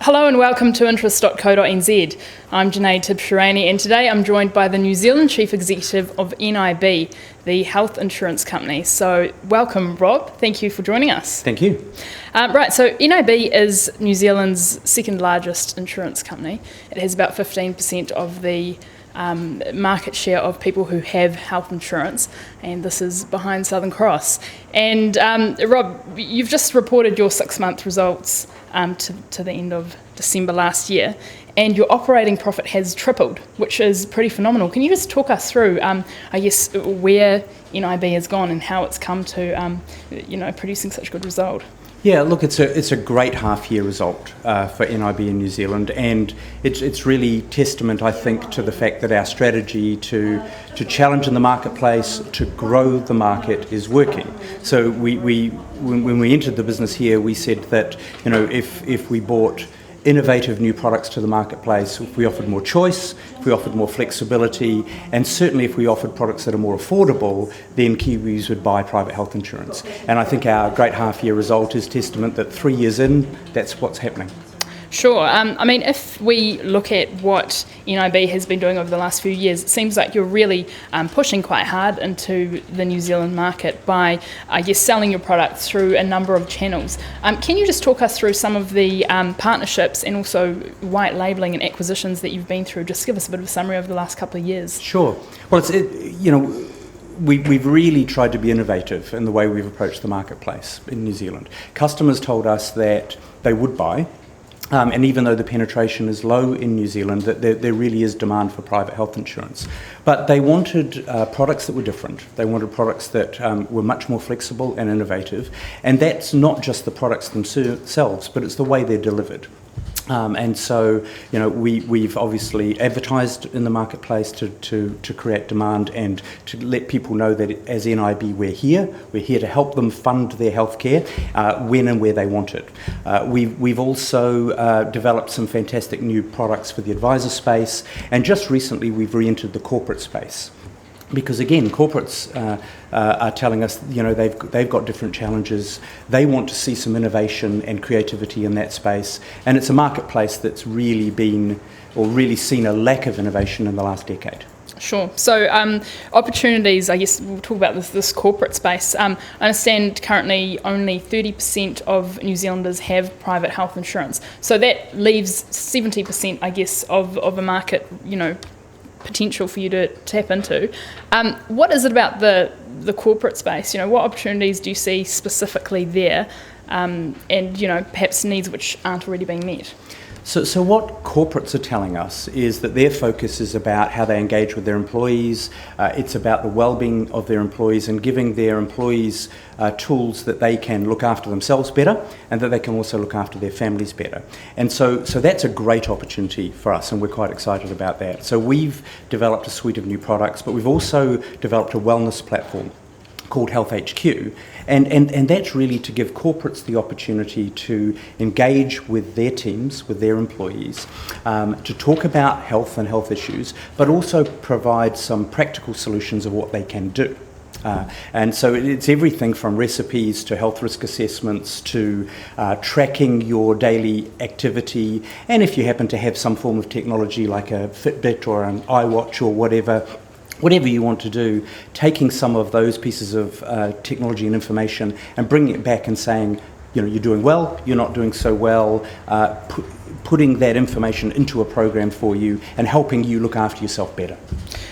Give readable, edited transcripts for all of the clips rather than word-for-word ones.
Hello and welcome to interest.co.nz. I'm Janae Tibshirani and today I'm joined by the New Zealand Chief Executive of NIB, the health insurance company. So welcome, Rob. Thank you for joining us. Thank you. So NIB is New Zealand's second largest insurance company. It has about 15% of the market share of people who have health insurance, and this is behind Southern Cross. And Rob, you've just reported your 6-month results to the end of December last year, and your operating profit has tripled, which is pretty phenomenal. Can you just talk us through, where NIB has gone and how it's come to, producing such a good result? Yeah, look, it's a great half-year result for NIB in New Zealand, and it's really testament, I think, to the fact that our strategy to challenge in the marketplace, to grow the market, is working. So when we entered the business here, we said that if we brought innovative new products to the marketplace, if we offered more choice, if we offered more flexibility, and certainly if we offered products that are more affordable, then Kiwis would buy private health insurance. And I think our great half-year result is testament that 3 years in, that's what's happening. Sure. If we look at what NIB has been doing over the last few years, it seems like you're really pushing quite hard into the New Zealand market by, selling your products through a number of channels. Can you just talk us through some of the partnerships and also white labelling and acquisitions that you've been through? Just give us a bit of a summary over the last couple of years. Sure. Well, we've really tried to be innovative in the way we've approached the marketplace in New Zealand. Customers told us that they would buy. And even though the penetration is low in New Zealand, that there really is demand for private health insurance. But they wanted products that were different. They wanted products that were much more flexible and innovative. And that's not just the products themselves, but it's the way they're delivered. We've obviously advertised in the marketplace to create demand and to let people know that as NIB we're here to help them fund their healthcare when and where they want it. We've also developed some fantastic new products for the advisor space, and just recently we've re-entered the corporate space. Because again, corporates are telling us, they've got different challenges. They want to see some innovation and creativity in that space, and it's a marketplace that's really seen a lack of innovation in the last decade. Sure. So opportunities, I guess we'll talk about this corporate space. I understand currently only 30% of New Zealanders have private health insurance. So that leaves 70%, I guess, of a market, potential for you to tap into. What is it about the corporate space? What opportunities do you see specifically there, and perhaps needs which aren't already being met? So what corporates are telling us is that their focus is about how they engage with their employees. It's about the well-being of their employees and giving their employees tools that they can look after themselves better and that they can also look after their families better. And so that's a great opportunity for us, and we're quite excited about that. So we've developed a suite of new products, but we've also developed a wellness platform called Health HQ, and that's really to give corporates the opportunity to engage with their teams, with their employees, to talk about health and health issues, but also provide some practical solutions of what they can do. And so it's everything from recipes to health risk assessments to tracking your daily activity, and if you happen to have some form of technology like a Fitbit or an iWatch or whatever you want to do, taking some of those pieces of technology and information and bringing it back and saying, you're doing well, you're not doing so well, putting that information into a program for you and helping you look after yourself better.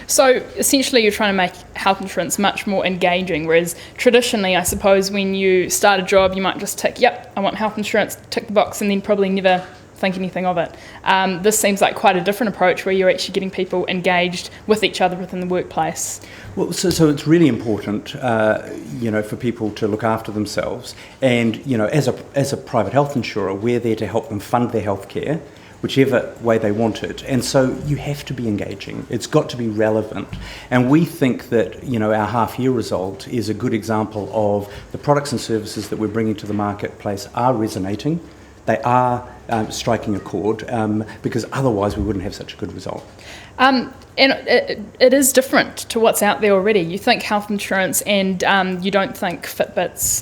So essentially you're trying to make health insurance much more engaging, whereas traditionally, I suppose, when you start a job, you might just tick, yep, I want health insurance, tick the box, and then probably never think anything of it. This seems like quite a different approach where you're actually getting people engaged with each other within the workplace. Well, so it's really important, for people to look after themselves. And, as a private health insurer, we're there to help them fund their healthcare, whichever way they want it. And so you have to be engaging. It's got to be relevant. And we think that, our half-year result is a good example of the products and services that we're bringing to the marketplace are resonating. they are striking a chord, because otherwise we wouldn't have such a good result. And it is different to what's out there already. You think health insurance, and you don't think Fitbits,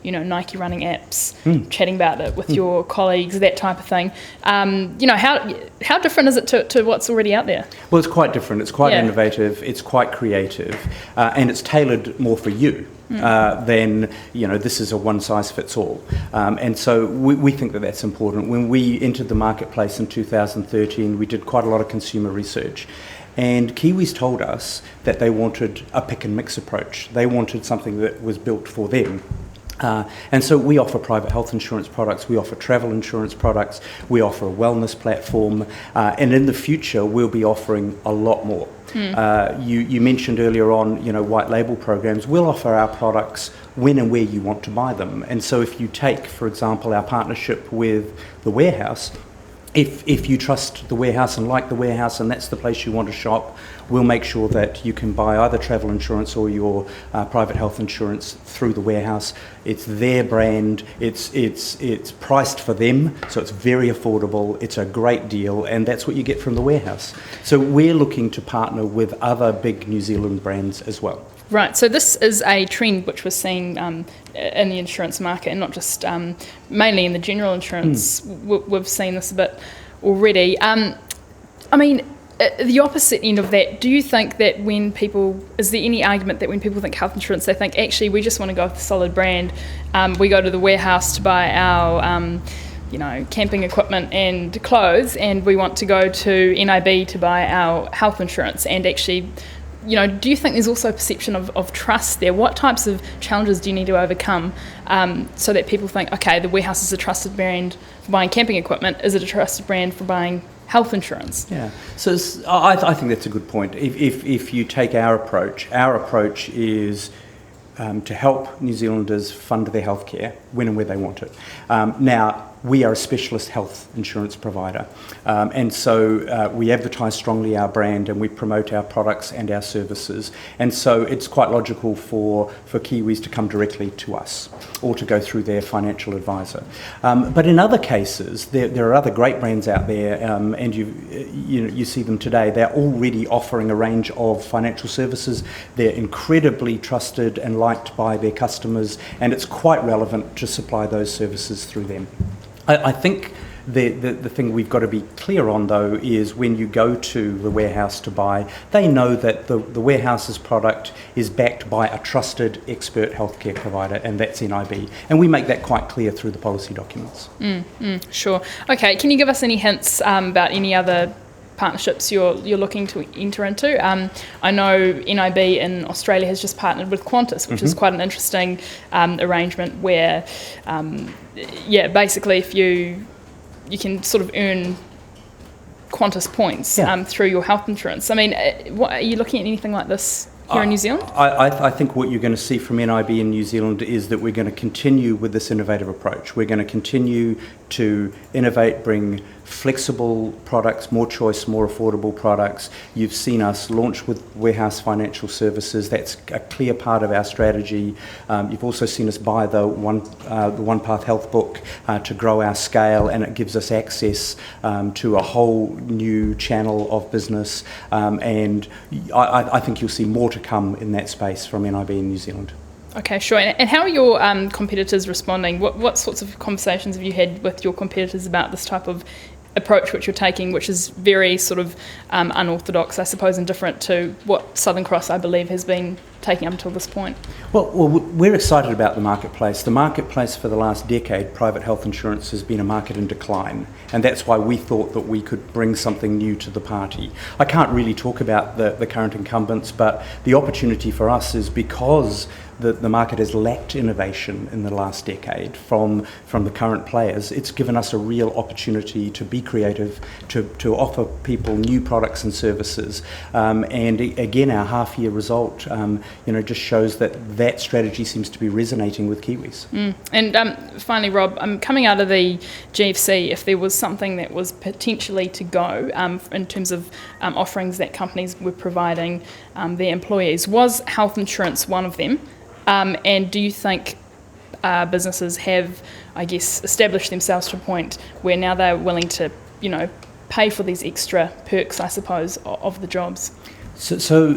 Nike running apps, chatting about it with your colleagues, that type of thing. How different is it to what's already out there? Well, it's quite different. It's quite innovative. It's quite creative, and it's tailored more for you. Than this is a one-size-fits-all, and so we think that that's important. When we entered the marketplace in 2013, we did quite a lot of consumer research, and Kiwis told us that they wanted a pick and mix approach. They wanted something that was built for them. And so we offer private health insurance products, we offer travel insurance products, we offer a wellness platform, and in the future we'll be offering a lot more. You mentioned earlier on, white label programs. We'll offer our products when and where you want to buy them. And so if you take, for example, our partnership with the Warehouse, if you trust the Warehouse and like the Warehouse and that's the place you want to shop, we'll make sure that you can buy either travel insurance or your private health insurance through the Warehouse. It's their brand, it's priced for them, so it's very affordable, it's a great deal, and that's what you get from the Warehouse. So we're looking to partner with other big New Zealand brands as well. Right, so this is a trend which we're seeing in the insurance market, and not just mainly in the general insurance. We've seen this a bit already. The opposite end of that, do you think that is there any argument that when people think health insurance, they think, actually, we just want to go with a solid brand, we go to the Warehouse to buy our camping equipment and clothes, and we want to go to NIB to buy our health insurance, and actually, do you think there's also a perception of trust there? What types of challenges do you need to overcome so that people think, okay, the Warehouse is a trusted brand for buying camping equipment, is it a trusted brand for buying health insurance? Yeah, so I think that's a good point. If you take our approach is to help New Zealanders fund their healthcare when and where they want it. Now, we are a specialist health insurance provider, and so we advertise strongly our brand and we promote our products and our services, and so it's quite logical for Kiwis to come directly to us or to go through their financial advisor. But in other cases, there are other great brands out there, and you see them today. They're already offering a range of financial services. They're incredibly trusted and liked by their customers, and it's quite relevant to supply those services through them. I think the thing we've got to be clear on, though, is when you go to the Warehouse to buy, they know that the Warehouse's product is backed by a trusted expert healthcare provider, and that's NIB. And we make that quite clear through the policy documents. Sure. Okay, can you give us any hints about any other partnerships you're looking to enter into? I know NIB in Australia has just partnered with Qantas, which is quite an interesting arrangement where, basically if you can sort of earn Qantas points through your health insurance. I mean, are you looking at anything like this here in New Zealand? I think what you're going to see from NIB in New Zealand is that we're going to continue with this innovative approach. We're going to continue to innovate, bring flexible products, more choice, more affordable products. You've seen us launch with Warehouse Financial Services. That's a clear part of our strategy. You've also seen us buy the OnePath Health book to grow our scale, and it gives us access to a whole new channel of business. And I think you'll see more to come in that space from NIB in New Zealand. Okay, sure. And how are your competitors responding? What sorts of conversations have you had with your competitors about this type of approach which you're taking, which is very sort of unorthodox, I suppose, and different to what Southern Cross, I believe, has been taking up until this point? Well, we're excited about the marketplace. The marketplace for the last decade, private health insurance, has been a market in decline, and that's why we thought that we could bring something new to the party. I can't really talk about the current incumbents, but the opportunity for us is because the market has lacked innovation in the last decade from the current players. It's given us a real opportunity to be creative, to offer people new products and services. And again, our half-year result just shows that strategy seems to be resonating with Kiwis. And finally, Rob, coming out of the GFC, if there was something that was potentially to go in terms of offerings that companies were providing their employees, was health insurance one of them? And do you think businesses have, I guess, established themselves to a point where now they're willing to, pay for these extra perks, I suppose, of the jobs. So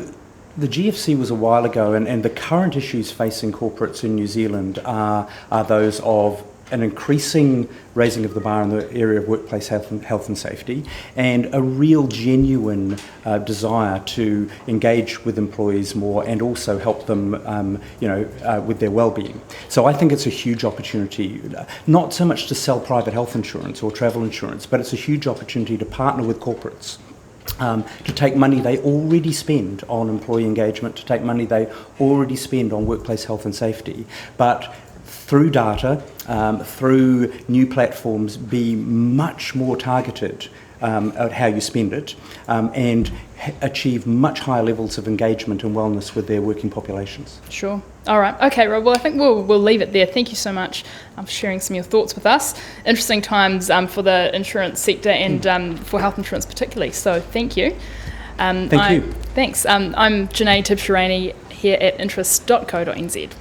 the GFC was a while ago, and the current issues facing corporates in New Zealand are those of an increasing raising of the bar in the area of workplace health and safety, and a real genuine desire to engage with employees more and also help them, with their well-being. So I think it's a huge opportunity, not so much to sell private health insurance or travel insurance, but it's a huge opportunity to partner with corporates. To take money they already spend on employee engagement, to take money they already spend on workplace health and safety, but through data, through new platforms, be much more targeted at how you spend it, and achieve much higher levels of engagement and wellness with their working populations. Sure. All right. Okay, Rob. Well, I think we'll leave it there. Thank you so much for sharing some of your thoughts with us. Interesting times for the insurance sector and for health insurance particularly. So thank you. Thank you. Thanks. I'm Janae Tibshirani here at interest.co.nz.